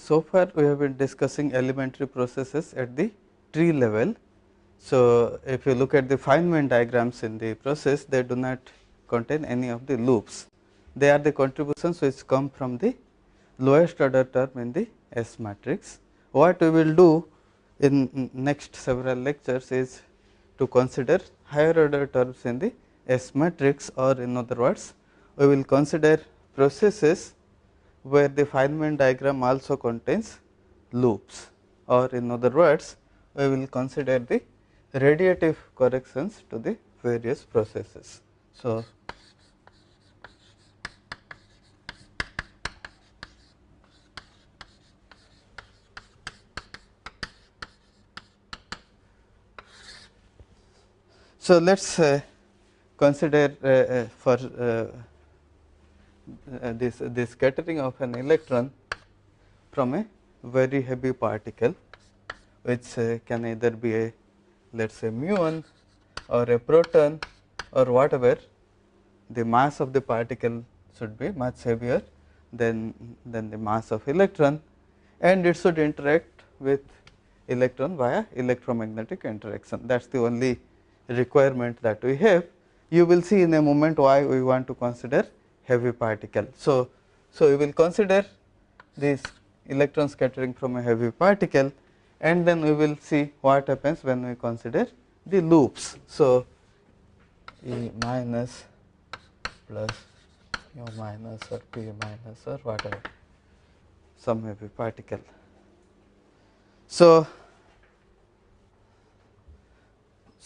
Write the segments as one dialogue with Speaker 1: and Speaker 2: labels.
Speaker 1: so far we have been discussing elementary processes at the tree level. So, if you look at the Feynman diagrams in the process, they do not contain any of the loops. They are the contributions which come from the lowest order term in the S matrix. What we will do in next several lectures is to consider higher order terms in the S matrix, or in other words, we will consider processes where the Feynman diagram also contains loops, or in other words, we will consider the radiative corrections to the various processes. So, let us consider for this scattering of an electron from a very heavy particle, which can either be a, let us say, muon or a proton or whatever. The mass of the particle should be much heavier than the mass of electron, and it should interact with electron via electromagnetic interaction. That is the only requirement that we have. You will see in a moment why we want to consider heavy particle. So, we will consider this electron scattering from a heavy particle, and then we will see what happens when we consider the loops. So, E minus plus mu minus or P minus or whatever, some heavy particle. So,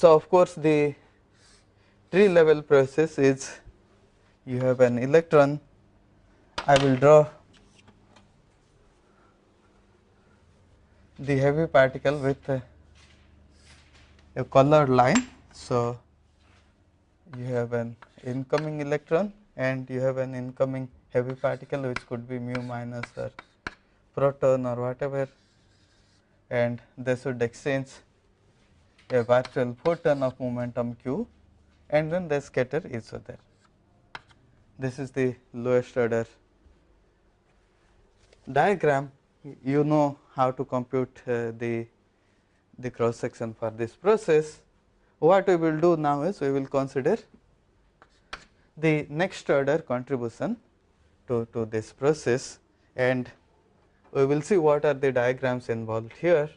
Speaker 1: of course, the tree level process is, you have an electron. I will draw the heavy particle with a colored line. So, you have an incoming electron and you have an incoming heavy particle, which could be mu minus or proton or whatever, and they should exchange a virtual photon of momentum q, and then they scatter each other. This is the lowest order diagram. You know how to compute the cross section for this process. What we will do now is, we will consider the next order contribution to this process, and we will see what are the diagrams involved here.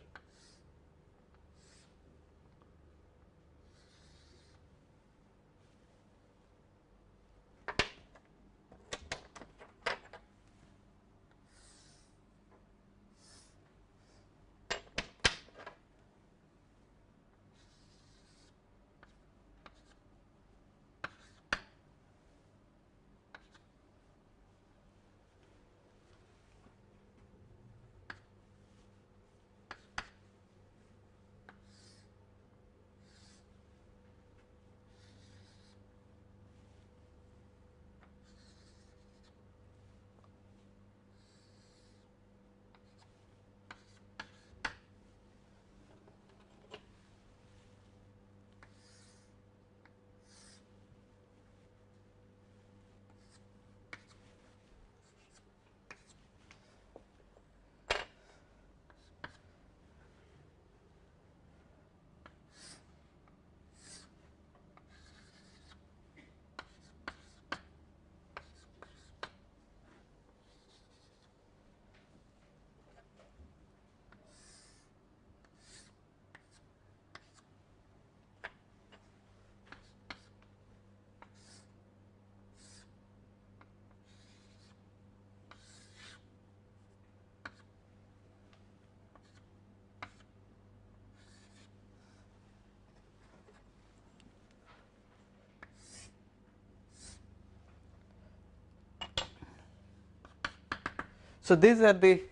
Speaker 1: So, these are the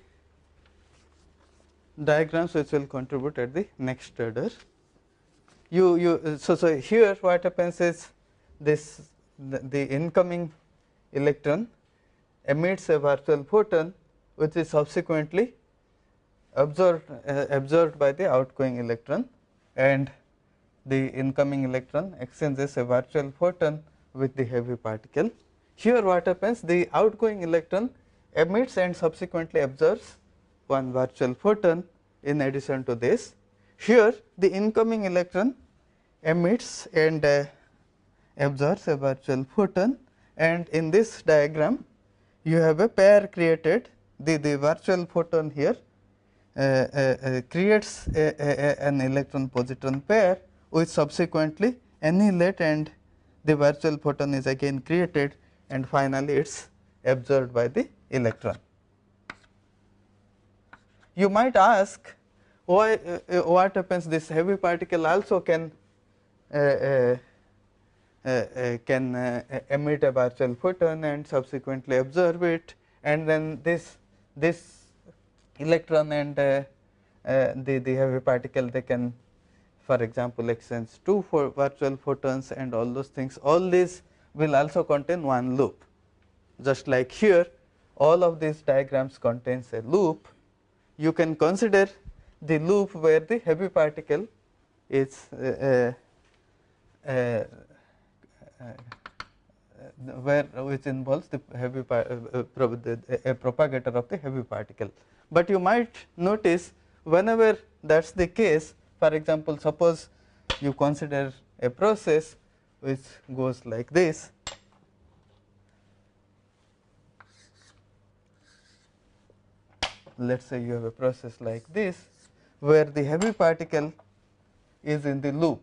Speaker 1: diagrams which will contribute at the next order. So here what happens is, this the incoming electron emits a virtual photon, which is subsequently absorbed by the outgoing electron, and the incoming electron exchanges a virtual photon with the heavy particle. Here what happens, the outgoing electron emits and subsequently absorbs one virtual photon in addition to this. Here the incoming electron emits and absorbs a virtual photon, and in this diagram you have a pair created. The virtual photon here creates an electron positron pair, which subsequently annihilate, and the virtual photon is again created, and finally it is absorbed by the electron. You might ask why what happens, this heavy particle also can emit a virtual photon and subsequently absorb it, and then this electron and the heavy particle, they can, for example, exchange two virtual photons and all those things. All these will also contain one loop, just like here all of these diagrams contains a loop. You can consider the loop where the heavy particle is which involves the heavy a propagator of the heavy particle. But you might notice whenever that is the case, for example, suppose you consider a process which goes like this. Let us say you have a process like this, where the heavy particle is in the loop.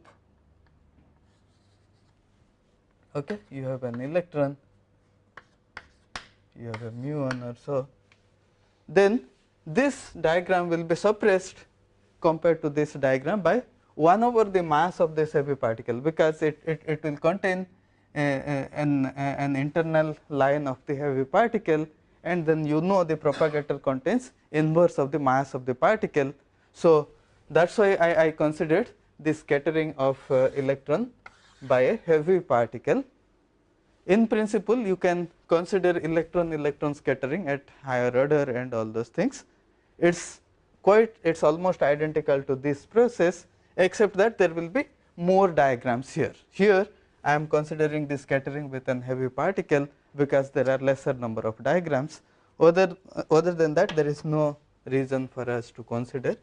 Speaker 1: Okay, you have an electron, you have a mu1 or so, then this diagram will be suppressed compared to this diagram by 1 over the mass of this heavy particle, because it will contain an internal line of the heavy particle, and then you know the propagator contains inverse of the mass of the particle. So that is why I considered the scattering of electron by a heavy particle. In principle, you can consider electron scattering at higher order and all those things. It's almost identical to this process, except that there will be more diagrams here. Here I am considering the scattering with an heavy particle because there are lesser number of diagrams. Other than that, there is no reason for us to consider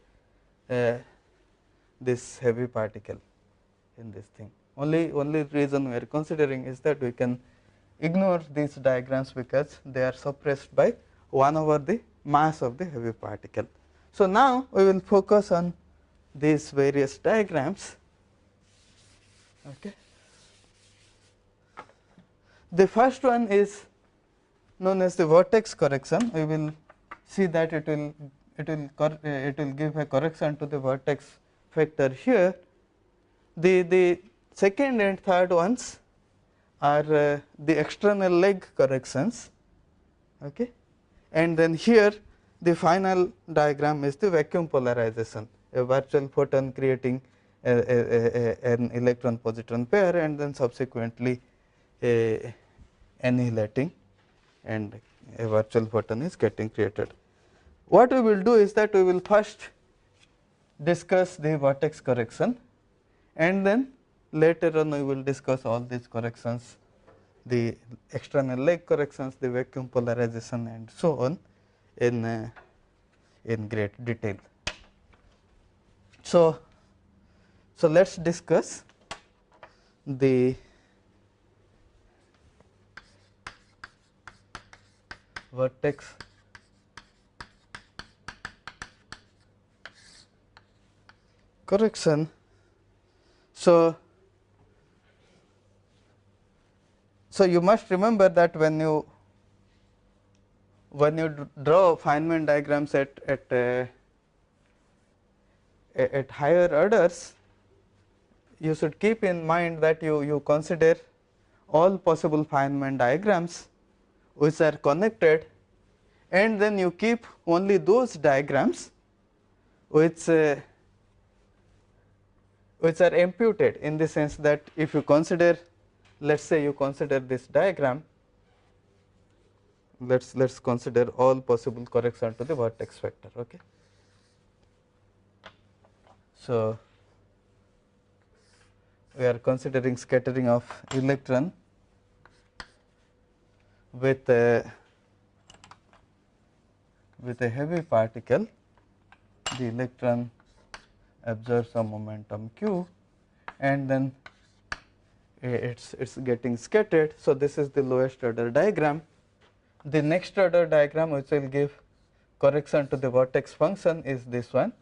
Speaker 1: this heavy particle in this thing. Only reason we are considering is that we can ignore these diagrams because they are suppressed by 1 over the mass of the heavy particle. So now we will focus on these various diagrams. Okay. The first one is known as the vertex correction. We will see that it will give a correction to the vertex vector here. The second and third ones are the external leg corrections. Okay. And then here the final diagram is the vacuum polarization, a virtual photon creating an electron positron pair and then subsequently annihilating, and a virtual photon is getting created. What we will do is that we will first discuss the vertex correction, and then later on we will discuss all these corrections, the external leg corrections, the vacuum polarization and so on in great detail. So let us discuss the vertex correction. So you must remember that when you draw Feynman diagrams at higher orders, you should keep in mind that you consider all possible Feynman diagrams which are connected, and then you keep only those diagrams which are imputed, in the sense that if you consider, let us say you consider this diagram, let's consider all possible correction to the vertex vector. Okay. So we are considering scattering of electron with with a heavy particle, the electron absorbs a momentum q, and then it's getting scattered. So, this is the lowest order diagram. The next order diagram which will give correction to the vortex function is this one.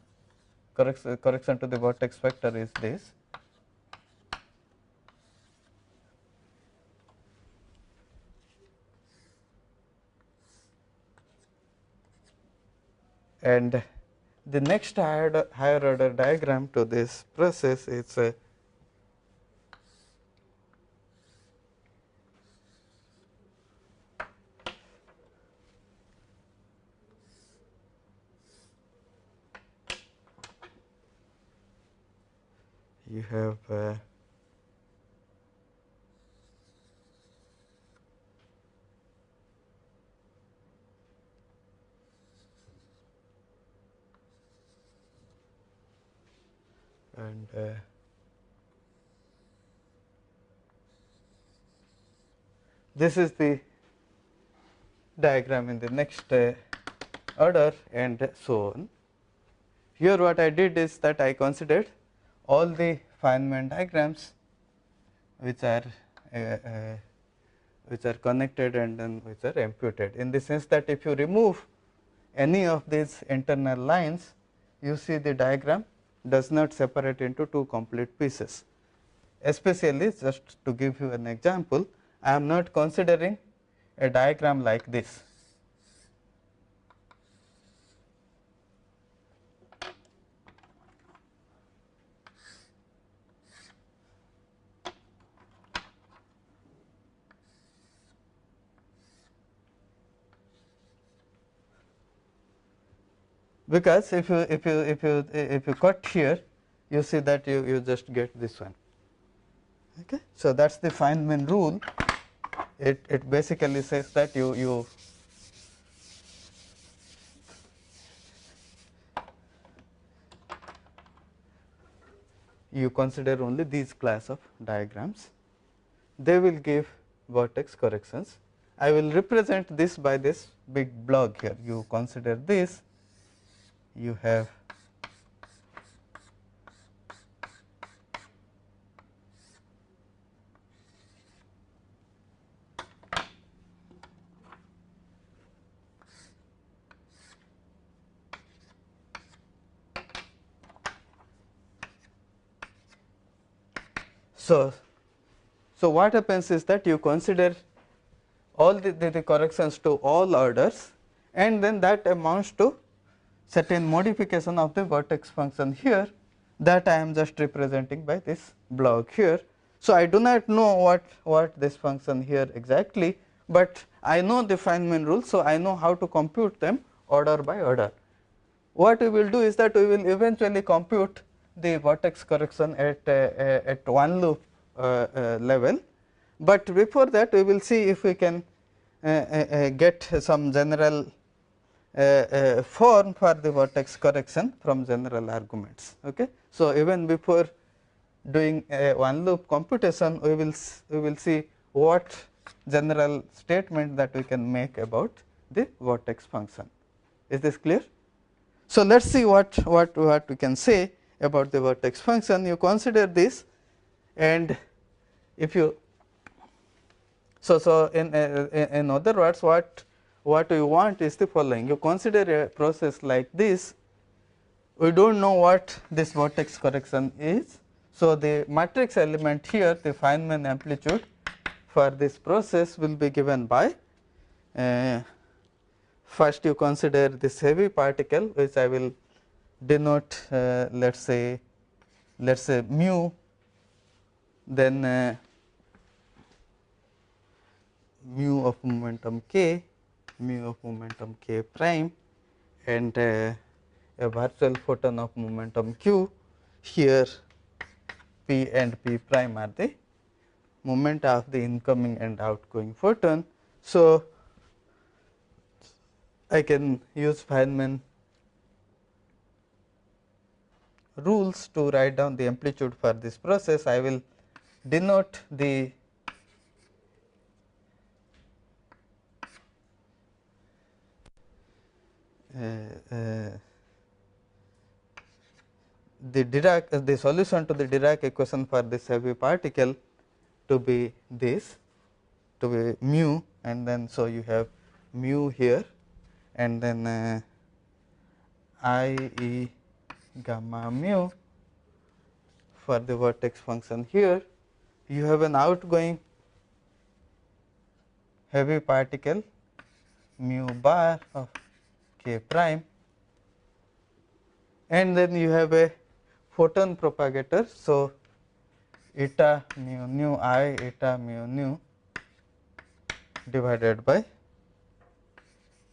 Speaker 1: Correction to the vortex vector is this. And the next higher order diagram to this process is you have and this is the diagram in the next order, and so on. Here what I did is that I considered all the Feynman diagrams which are connected and then which are imputed, in the sense that if you remove any of these internal lines, you see the diagram does not separate into two complete pieces. Especially, just to give you an example, I am not considering a diagram like this. Because if you cut here, you see that you just get this one. Okay, so that's the Feynman rule. It basically says that you consider only these class of diagrams. They will give vortex corrections. I will represent this by this big block here. You consider this, you have so what happens is that you consider all the corrections to all orders, and then that amounts to certain modification of the vortex function here, that I am just representing by this block here. So, I do not know what this function here exactly, but I know the Feynman rule. So, I know how to compute them order by order. What we will do is that we will eventually compute the vortex correction at one loop level, but before that we will see if we can get some general form for the vortex correction from general arguments. Okay. So, even before doing a one loop computation, we will see what general statement that we can make about the vortex function. Is this clear? So, let us see what we can say about the vortex function. You consider this, and if you so in other words, what we want is the following. You consider a process like this, we do not know what this vortex correction is. So, the matrix element here, the Feynman amplitude for this process will be given by first you consider this heavy particle, which I will denote let us say mu, then mu of momentum k prime, and a virtual photon of momentum q. Here p and p prime are the momenta of the incoming and outgoing photon. So, I can use Feynman rules to write down the amplitude for this process. I will denote the the solution to the Dirac equation for this heavy particle to be this, to be mu, and then so you have mu here, and then I e gamma mu for the vertex function here. You have an outgoing heavy particle mu bar of k prime, and then you have a photon propagator. So, eta mu nu I eta mu nu divided by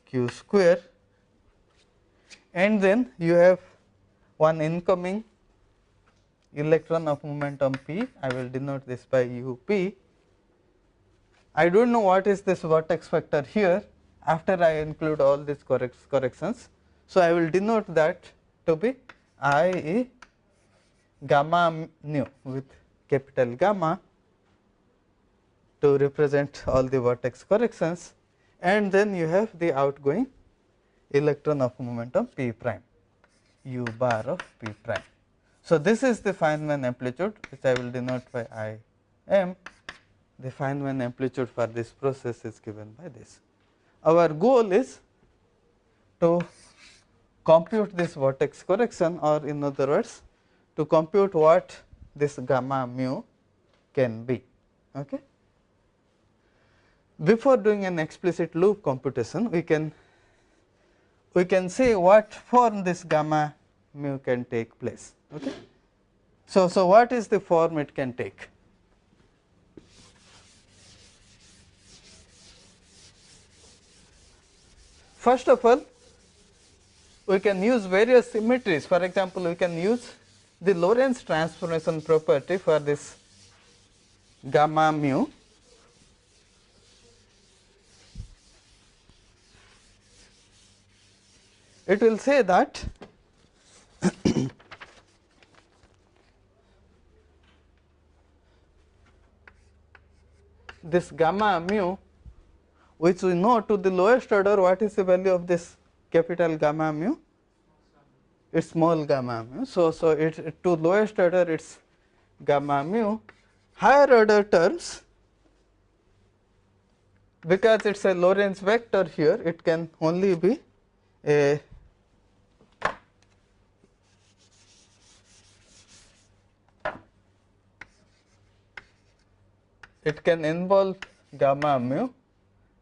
Speaker 1: q square, and then you have one incoming electron of momentum p. I will denote this by up. I do not know what is this vertex vector here after I include all these corrections. So, I will denote that to be I e gamma nu with capital gamma to represent all the vertex corrections, and then you have the outgoing electron of momentum p prime, u bar of p prime. So, this is the Feynman amplitude, which I will denote by I m. The Feynman amplitude for this process is given by this. Our goal is to compute this vertex correction, or in other words to compute what this gamma mu can be. Okay. Before doing an explicit loop computation, we can say what form this gamma mu can take place. Okay. So what is the form it can take? First of all, we can use various symmetries. For example, we can use the Lorentz transformation property for this gamma mu. It will say that this gamma mu, which we know to the lowest order, what is the value of this capital gamma mu? It is small gamma mu. So it to lowest order it is gamma mu. Higher order terms, because it is a Lorentz vector here, it can only be a it can involve gamma mu,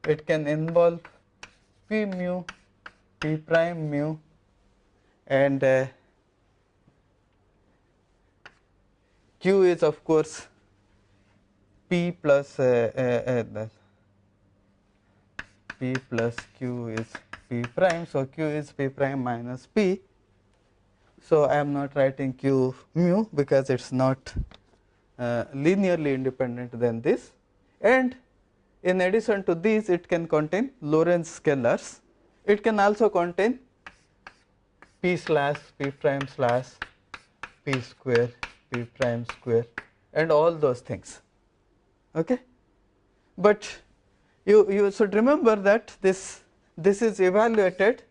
Speaker 1: it can involve p mu, p prime mu, and q is of course p plus p plus q is p prime. So, q is p prime minus p. So, I am not writing q mu because it is not linearly independent than this, and in addition to these it can contain Lorentz scalars. It can also contain p slash p prime slash p square p prime square and all those things. Okay. But you should remember that this is evaluated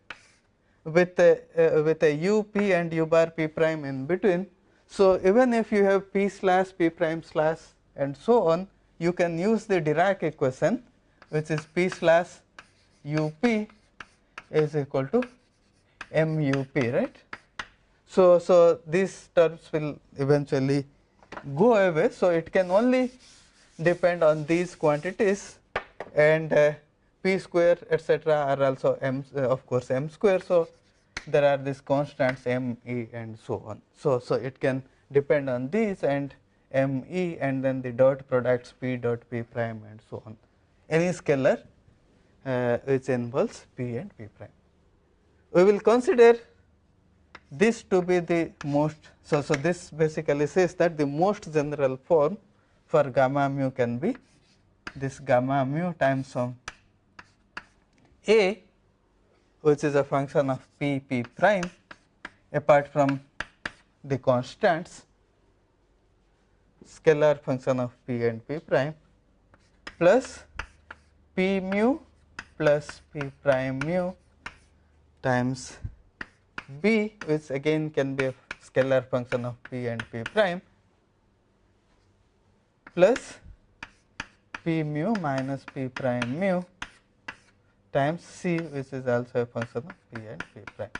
Speaker 1: with a u p and u bar p prime in between. So, even if you have p slash p prime slash and so on, you can use the Dirac equation, which is p slash u p is equal to m u p, right. So these terms will eventually go away. So, it can only depend on these quantities, and p square etc. are also m, of course m square. So, there are these constants m, e and so on. So it can depend on these and m, e, and then the dot products p dot p prime and so on, any scalar which involves p and p prime. We will consider this to be the most, so this basically says that the most general form for gamma mu can be this gamma mu times some a, which is a function of p prime apart from the constants, scalar function of p and p prime, plus p mu plus p prime mu times b, which again can be a scalar function of p and p prime, plus p mu minus p prime mu times c, which is also a function of p and p prime.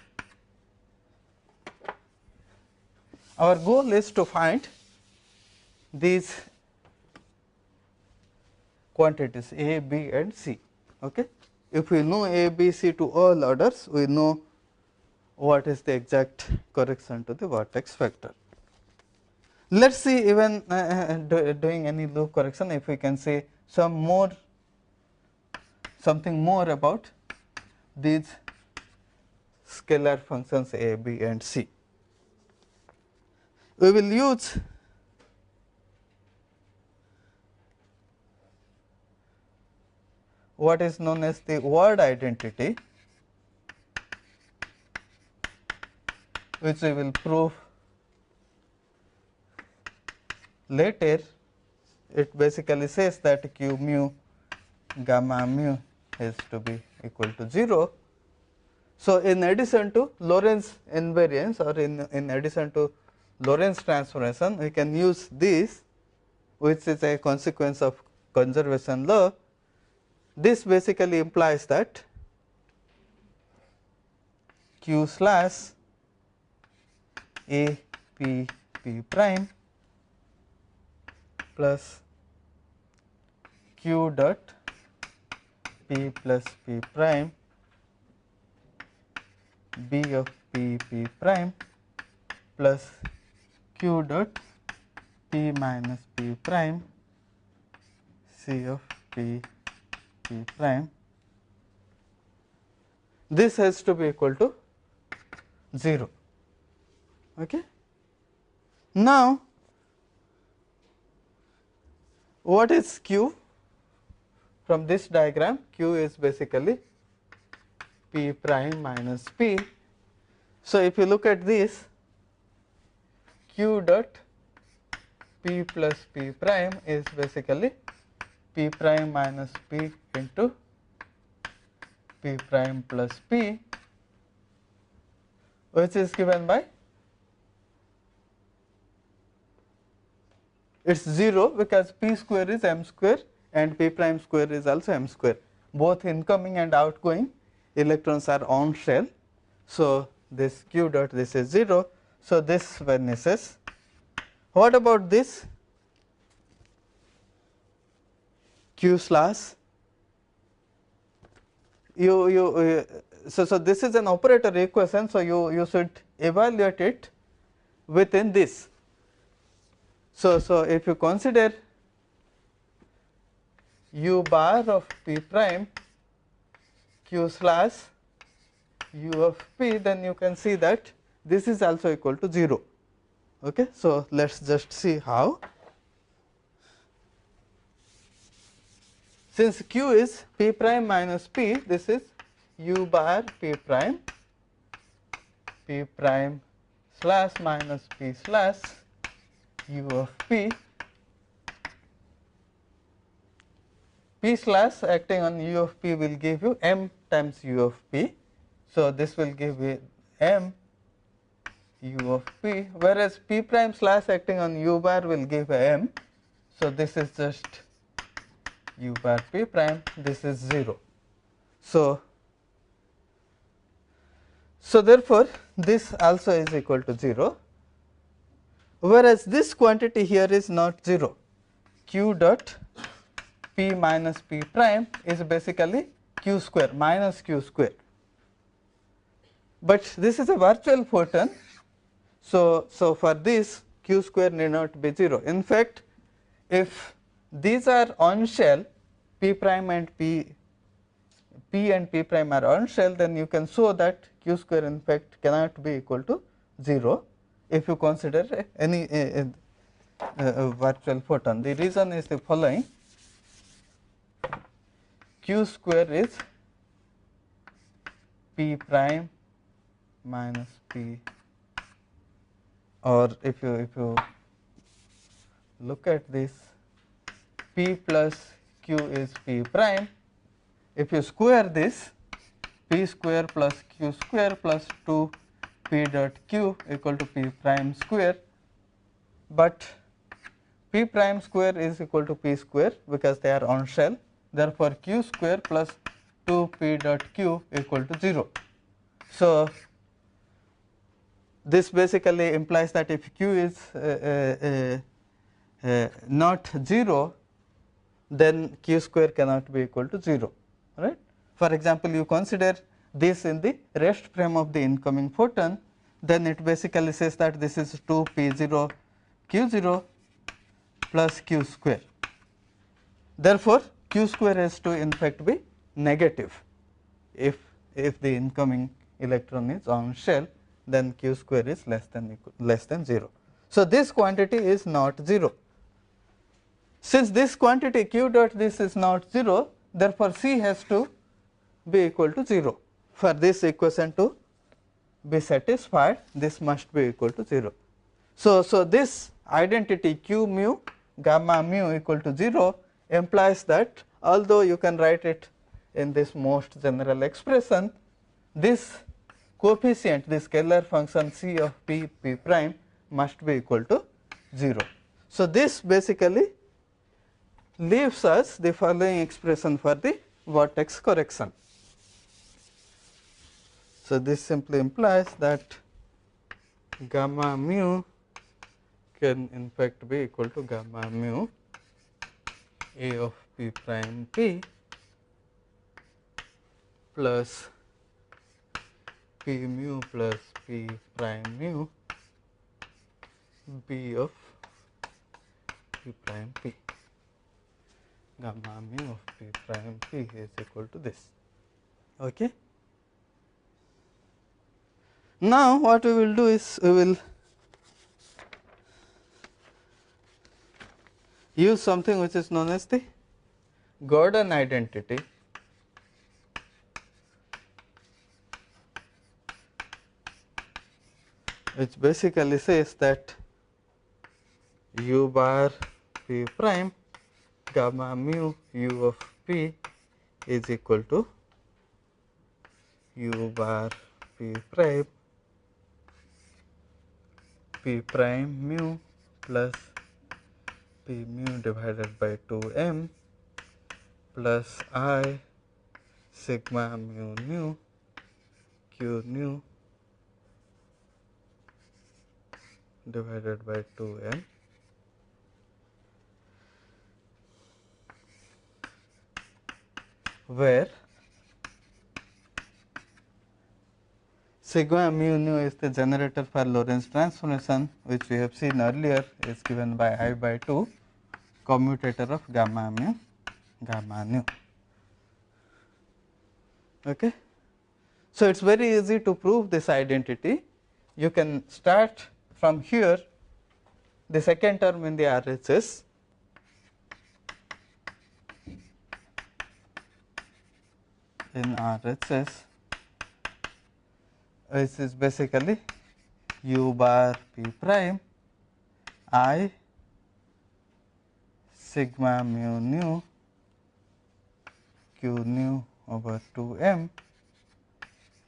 Speaker 1: Our goal is to find these quantities a, b and c. Okay? If we know a, b, c to all orders, we know what is the exact correction to the vertex vector. Let us see even doing any loop correction, if we can see something more about these scalar functions a, b and c. We will use what is known as the word identity, which we will prove later. It basically says that q mu gamma mu is to be equal to 0. So, in addition to Lorentz invariance, or in addition to Lorentz transformation, we can use this, which is a consequence of conservation law. This basically implies that q slash a p p prime plus q dot p plus p prime b of p p prime plus q dot p minus p prime c of p p prime, this has to be equal to 0. Okay? Now, what is q? From this diagram, q is basically p prime minus p. So, if you look at this, q dot p plus p prime is basically p prime minus p into p prime plus p, which is given by, it is 0 because p square is m square and p prime square is also m square. Both incoming and outgoing electrons are on shell. So, this q dot, this is 0. So, this vanishes. What about this q slash? So this is an operator equation. So, you should evaluate it within this. So, if you consider u bar of p prime q slash u of p, then you can see that this is also equal to 0. Okay? So, let us just see how. Since q is p prime minus p, this is u bar p prime slash minus p slash u of p. P slash acting on u of p will give you m times u of p. So, this will give you m u of p, whereas p prime slash acting on u bar will give a m. So, this is just u bar p prime, this is 0. So, therefore, this also is equal to 0, whereas this quantity here is not 0. Q dot p minus p prime is basically q square minus q square, but this is a virtual photon. So, for this q square need not be 0. In fact, if these are on shell, p prime and p and p prime are on shell, then you can show that q square in fact cannot be equal to 0 if you consider any virtual photon. The reason is the following: q square is p prime minus p, or if you look at this, p plus q is p prime. If you square this, p square plus q square plus 2 p dot q equal to p prime square, but p prime square is equal to p square because they are on shell. Therefore, q square plus 2 p dot q equal to 0. So, this basically implies that if q is not 0, then q square cannot be equal to 0, right. For example, you consider this in the rest frame of the incoming photon, then it basically says that this is 2 p 0 q 0 plus q square. Therefore, q square has to in fact be negative. If the incoming electron is on shell, then q square is less than 0. So, this quantity is not 0. Since this quantity q dot this is not 0, therefore, C has to be equal to 0. For this equation to be satisfied, this must be equal to 0. So, this identity q mu gamma mu equal to 0 implies that although you can write it in this most general expression, this coefficient, this scalar function C of p prime must be equal to 0. So, this basically leaves us the following expression for the vortex correction. So, this simply implies that gamma mu can in fact be equal to gamma mu A of p prime p plus p mu plus p prime mu b of p prime p. Gamma mu of p prime p is equal to this. Okay. Now, what we will do is we will use something which is known as the Gordon identity, which basically says that u bar p prime gamma mu u of p is equal to u bar p prime mu plus p mu divided by 2m plus I sigma mu nu q nu divided by 2m where sigma mu nu is the generator for Lorentz transformation, which we have seen earlier is given by I by 2 commutator of gamma mu gamma nu. Okay. So, it is very easy to prove this identity. You can start from here, the second term in the RHS which is basically u bar p prime I sigma mu nu q nu over 2m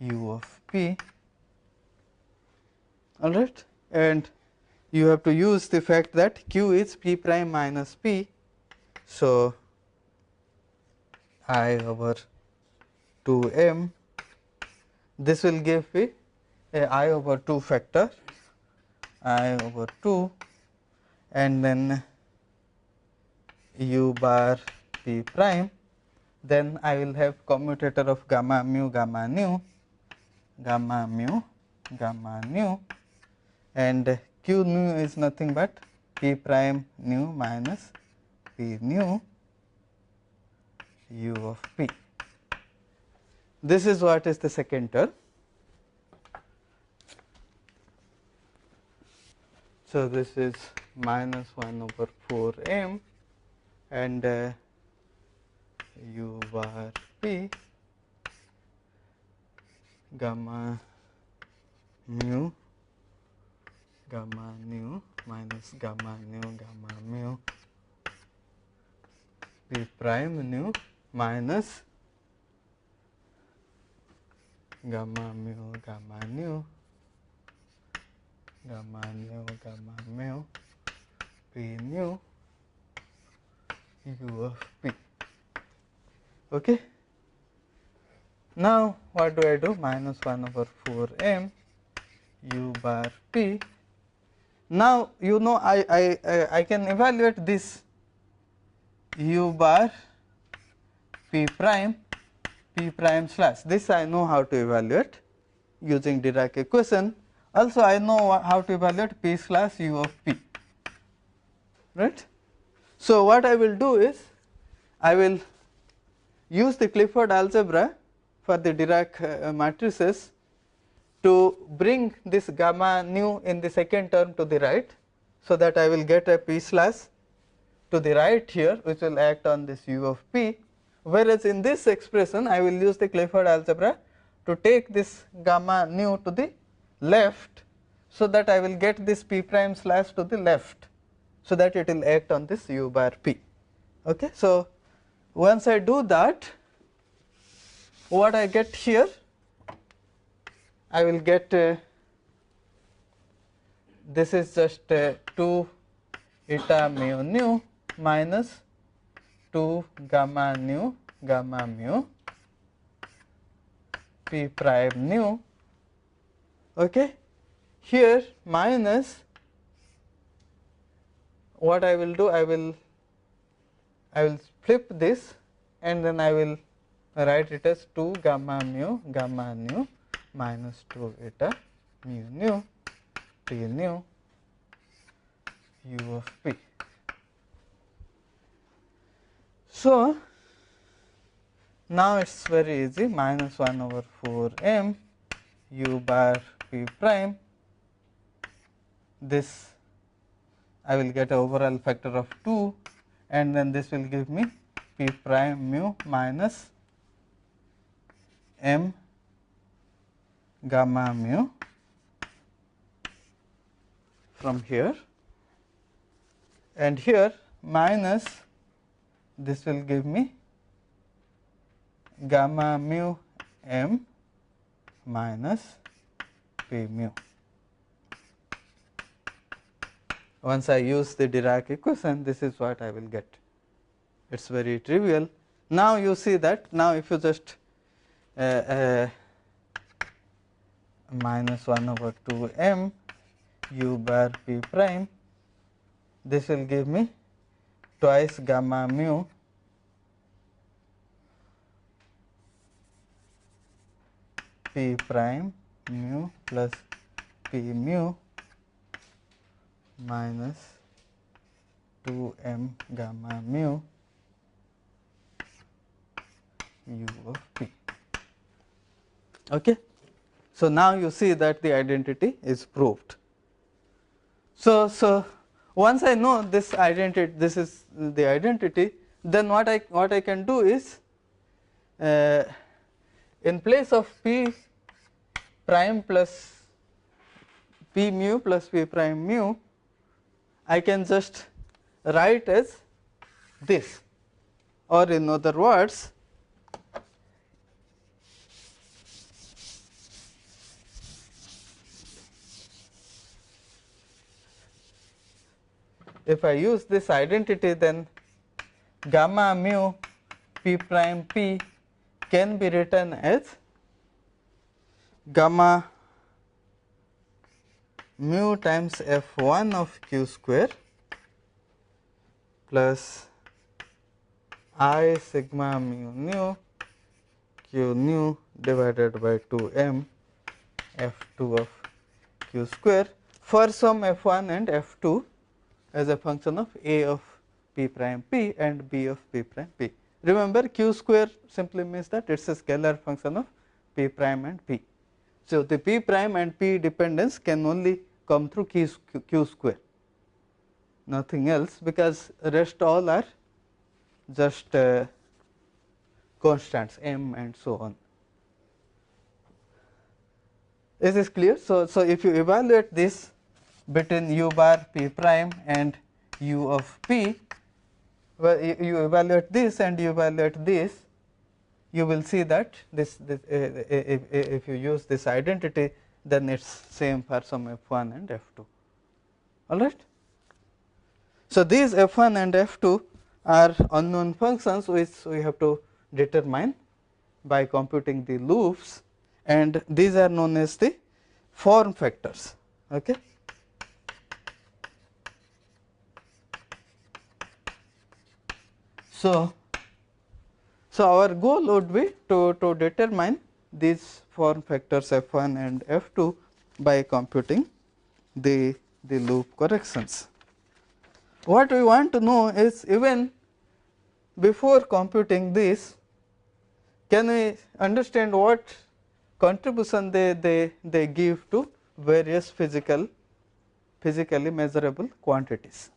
Speaker 1: u of p, all right, and you have to use the fact that q is p prime minus p. So, I over 2m, this will give me a I over 2 factor, I over 2, and then u bar p prime, then I will have commutator of gamma mu gamma nu, and q nu is nothing but p prime nu minus p nu u of p. This is what is the second term. So, this is minus 1 over 4 m and u bar p gamma mu minus gamma mu p prime nu minus gamma mu gamma nu gamma nu gamma mu p nu u of p. Okay. Now what do I do? Minus 1 over 4 m u bar p. Now you know I can evaluate this u bar p prime slash. This I know how to evaluate using Dirac equation. Also I know how to evaluate p slash u of p, right. So what I will do is I will use the Clifford algebra for the Dirac matrices to bring this gamma nu in the second term to the right, so that I will get a p slash to the right here, which will act on this u of p, whereas in this expression I will use the Clifford algebra to take this gamma nu to the left, so that I will get this p prime slash to the left, so that it will act on this u bar p. Okay. So once I do that, what I get here, I will get this is just 2 eta mu nu minus 2 gamma nu gamma mu p prime nu. Okay. Here minus, what I will do, I will flip this and then I will write it as 2 gamma nu minus 2 eta mu nu p nu u of p. So now it is very easy, minus 1 over 4 m u bar p prime. This I will get an overall factor of 2, and then this will give me p prime mu minus m gamma mu from here, and here minus this will give me gamma mu m minus p mu. Once I use the Dirac equation, this is what I will get. It is very trivial. Now you see that, now if you just minus 1 over 2 m u bar p prime, this will give me twice gamma mu p prime mu plus p mu minus 2 m gamma mu u of p. Okay. So now you see that the identity is proved. So once I know this identity, this is the identity, then what I can do is, in place of p prime plus p mu plus p prime mu, I can just write as this, or in other words, if I use this identity, then gamma mu p prime p can be written as gamma mu times f1 of q square plus I sigma mu nu q nu divided by 2m f2 of q square for some f1 and f2 as a function of a of p prime p and b of p prime p. Remember, q square simply means that it is a scalar function of p prime and p. So the p prime and p dependence can only come through q square, nothing else, because rest all are just constants m and so on. Is this clear? So if you evaluate this between u bar p prime and u of p, well, you evaluate this and you evaluate this, you will see that this if you use this identity, then it is same for some f1 and f2. All right. So, these f1 and f2 are unknown functions which we have to determine by computing the loops, and these are known as the form factors. Okay. So, our goal would be to determine these form factors f1 and f2 by computing the loop corrections. What we want to know is, even before computing this, can we understand what contribution they give to various physically measurable quantities.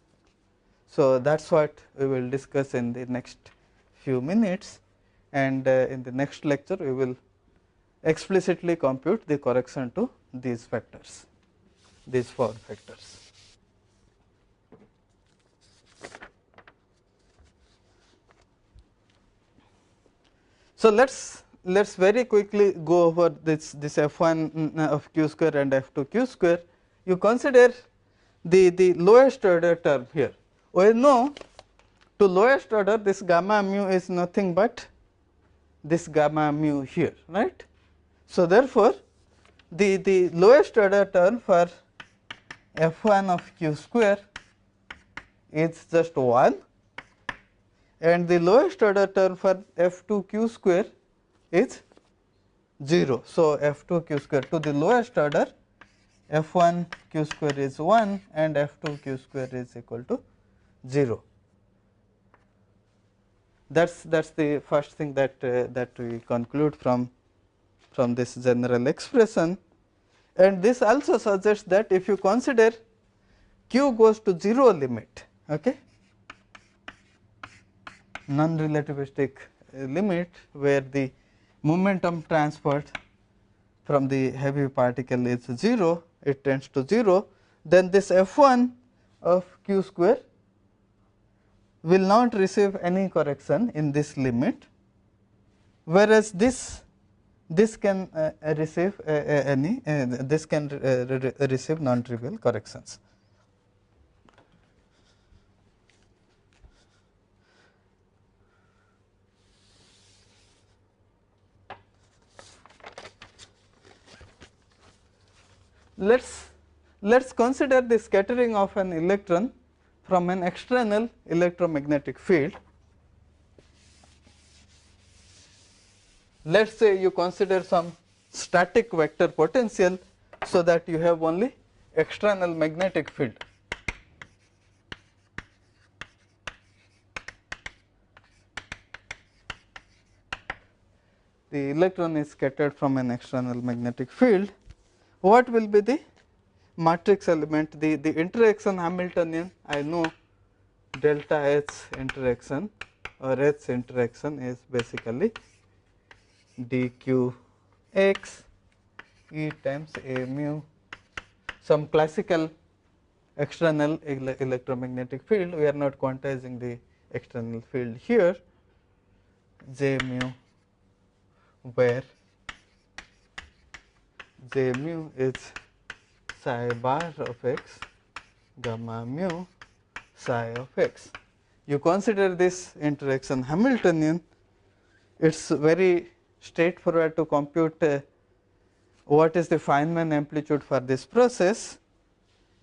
Speaker 1: So, that is what we will discuss in the next few minutes, and in the next lecture we will explicitly compute the correction to these factors, these form factors. So, let's very quickly go over this f1 of q square and f2 q square. You consider the lowest order term here. We know to lowest order this gamma mu is nothing but this gamma mu here, right. So, therefore, the lowest order term for f1 of q square is just 1, and the lowest order term for f2 q square is 0. So, f2 q square to the lowest order, f1 q square is 1 and f2 q square is equal to 0. That's the first thing that we conclude from this general expression, and this also suggests that if you consider q goes to 0 limit, okay, non-relativistic limit where the momentum transferred from the heavy particle is 0, it tends to 0, then this f1 of q square will not receive any correction in this limit, whereas this can receive this can receive non-trivial corrections. Let's consider the scattering of an electron from an external electromagnetic field. Let us say you consider some static vector potential, so that you have only external magnetic field. The electron is scattered from an external magnetic field. What will be the matrix element? The interaction Hamiltonian, I know delta H interaction or H interaction is basically dqx E times a mu, some classical external electromagnetic field. We are not quantizing the external field here, J mu, where J mu is psi bar of x, gamma mu psi of x. You consider this interaction Hamiltonian, it is very straightforward to compute what is the Feynman amplitude for this process.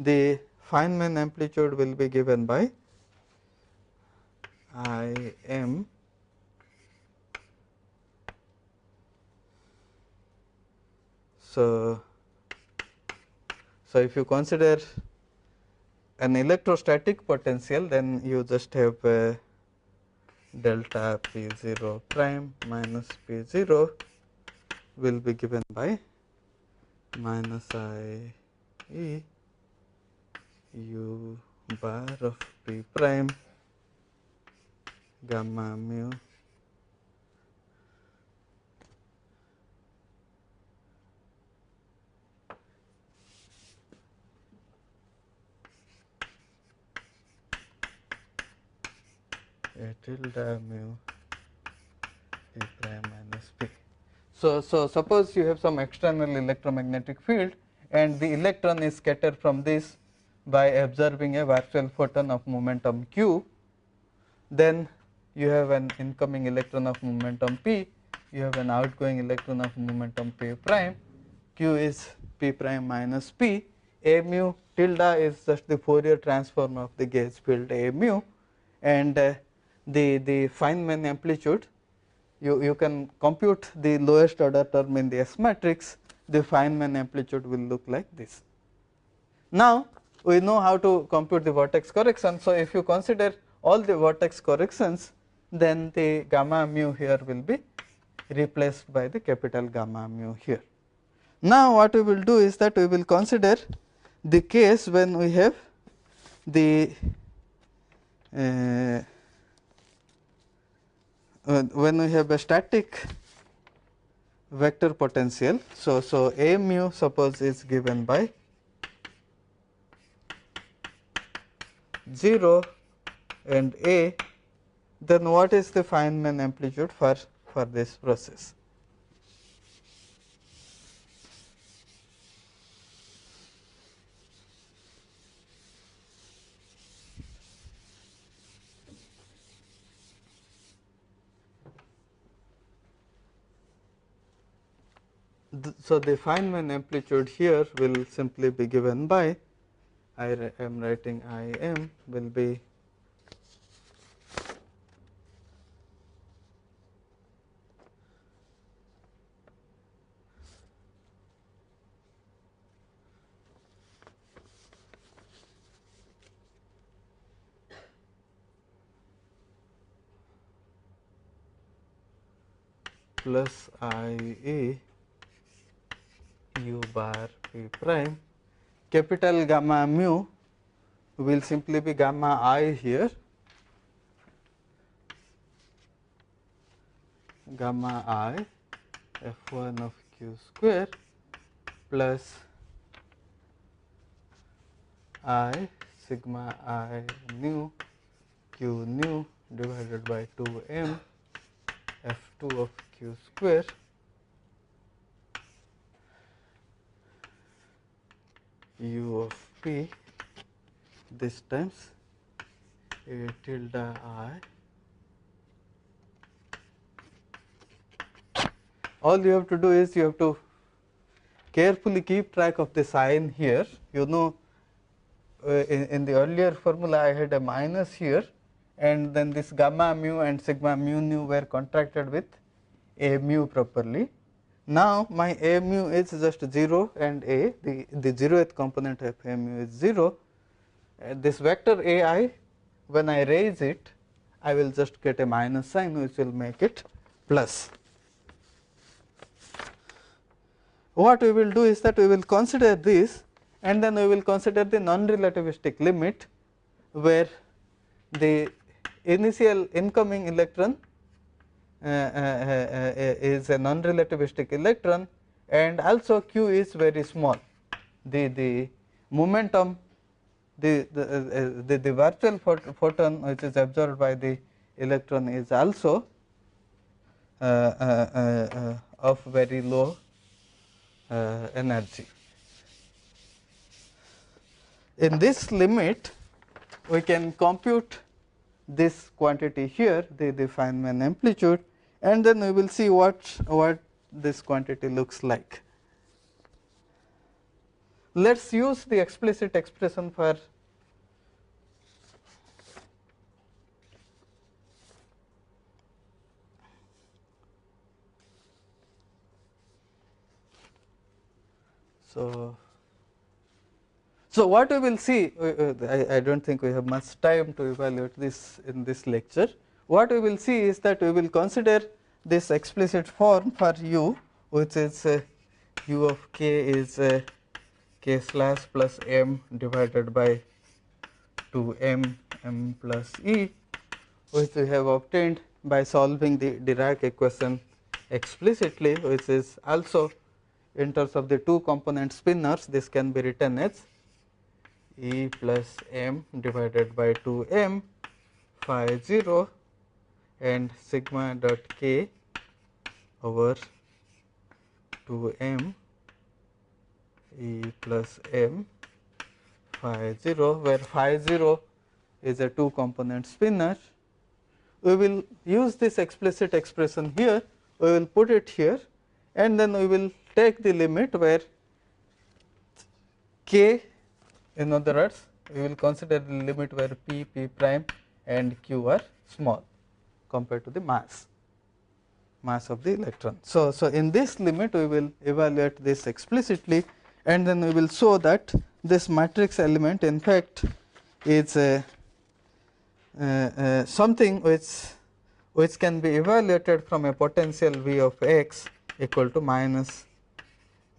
Speaker 1: The Feynman amplitude will be given by I m so if you consider an electrostatic potential, then you just have delta p 0 prime minus p 0 will be given by minus I e u bar of p prime gamma mu a tilde mu P prime minus P. So suppose you have some external electromagnetic field and the electron is scattered from this by absorbing a virtual photon of momentum q, then you have an incoming electron of momentum p, you have an outgoing electron of momentum p prime, q is p prime minus p, a mu tilde is just the Fourier transform of the gauge field a mu, and the Feynman amplitude, you can compute the lowest order term in the S matrix, the Feynman amplitude will look like this. Now we know how to compute the vortex correction. So if you consider all the vortex corrections, then the gamma mu here will be replaced by the capital gamma mu here. Now what we will do is that we will consider the case when we have the when we have a static vector potential. So a mu suppose is given by 0 and a, then what is the Feynman amplitude for this process? So the Feynman amplitude here will simply be given by, I am writing I m will be plus I a u bar p prime. Capital gamma mu will simply be gamma I here, gamma I f1 of q square plus I sigma I nu q nu divided by 2m f2 of q square u of p this times a tilde I. All you have to do is you have to carefully keep track of the sign here. You know, in the earlier formula I had a minus here, and then this gamma mu and sigma mu nu were contracted with a mu properly. Now my a mu is just 0 and a, the 0th component of a mu is 0. This vector a I, when I raise it, I will just get a minus sign which will make it plus. What we will do is that we will consider this, and then we will consider the non-relativistic limit, where the initial incoming electron is a non-relativistic electron, and also q is very small. The momentum, the virtual photon which is absorbed by the electron is also of very low energy. In this limit, we can compute this quantity here, the Feynman amplitude, and then we will see what this quantity looks like. Let us use the explicit expression for So what we will see, I do not think we have much time to evaluate this in this lecture. What we will see is that we will consider this explicit form for u, which is u of k is k slash plus m divided by 2m m plus e, which we have obtained by solving the Dirac equation explicitly, which is also in terms of the two component spinors. This can be written as E plus m divided by 2m phi 0 and sigma dot k over 2m E plus m phi 0, where phi 0 is a 2 component spinner. We will use this explicit expression here, we will put it here, and then we will take the limit where k, in other words, we will consider the limit where p, p prime and q are small compared to the mass of the electron. So, in this limit we will evaluate this explicitly, and then we will show that this matrix element in fact is something which can be evaluated from a potential V of x equal to minus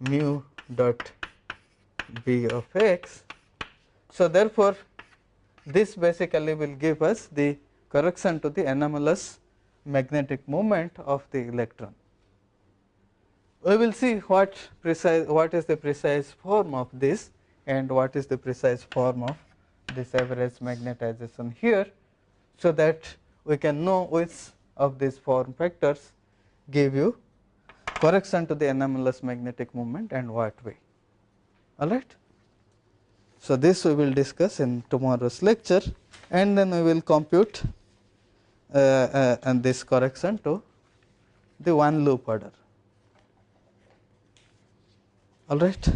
Speaker 1: mu dot B of x. So, therefore, this basically will give us the correction to the anomalous magnetic moment of the electron. We will see what is the precise form of this and what is the precise form of this average magnetization here, so that we can know which of these form factors give you correction to the anomalous magnetic moment and what way. All right. So, this we will discuss in tomorrow's lecture, and then we will compute and this correction to the one loop order. All right.